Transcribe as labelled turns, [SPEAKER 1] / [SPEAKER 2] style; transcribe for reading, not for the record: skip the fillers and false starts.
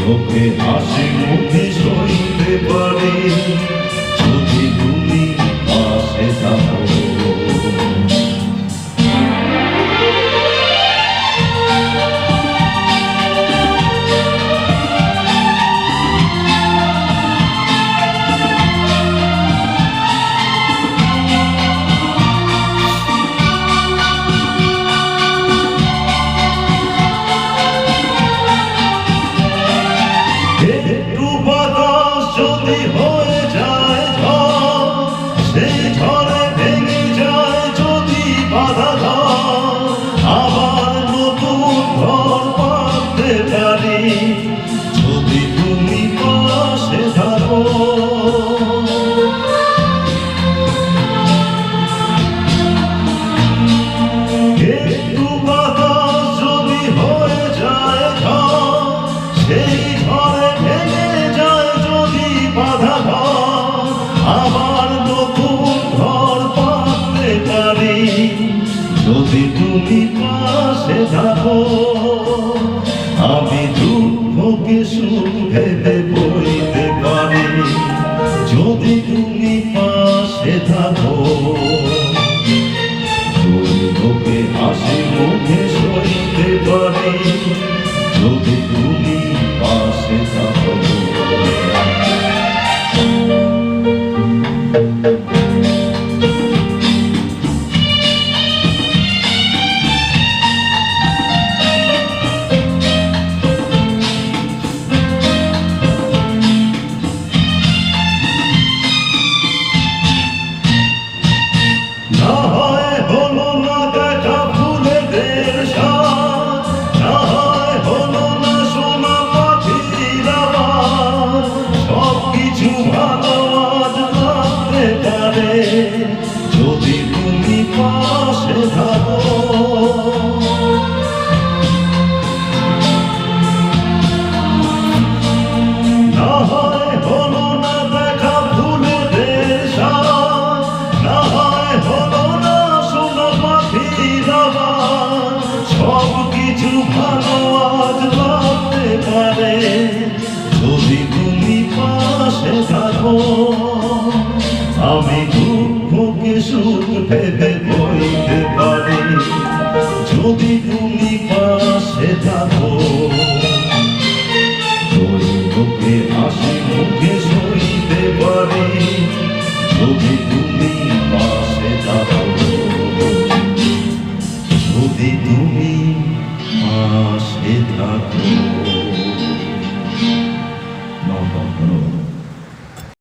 [SPEAKER 1] তোকে হাসি মুখে সইতে পারি যদি তুমি পাশে থাকো। একটু বাতাস যদি হয়ে যায় ঝড়, সেই ঝড়ে ভেঙে যায় যদি বাধা ধর, আবার নতুন ঘর পাতে পারি যদি তুমি পাশে থাকো। একটু বাতাস যদি হয়ে যায় ঝড়, সেই ঝড়ে ভেঙে যায় যদি বাধা ঘর, আবার নতুন ঘর পাতে পারি যদি তুমি পাশে থাকো। আমি দুঃখকে সুখ ভেবে বইতে পারি যদি তুমি পাশে থাকো। তোকে হাসি মুখে সইতে পারি যদি তুমি পাশে থাকো। না হয় হলো না দেখা ফুলেদের সাজ, না হয় হলো না সোনা পাখির আওয়াজ, সবকিছু ভালো আজ লাগতে পারে যদি তুমি পাশে থাকো। না হয় হলো না দেখা ফুলেদের সাজ, না হয় হলো না সোনা পাখির আওয়াজ, সবকিছু ভালো আজ লাগতে পারে যদি তুমি পাশে থাকো। আমি দুঃখকে সুখ ভেবে বইতে পারি যদি তুমি পাশে থাকো। তোকে হাসি মুখে সইতে পারি যদি তুমি পাশে থাকো। যদি তুমি পাশে থাকো।